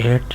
8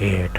8،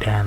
10۔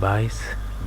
22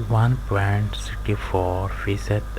1.64%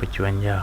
55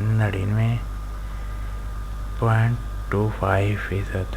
99.25%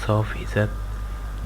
100%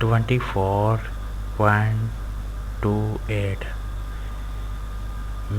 24.28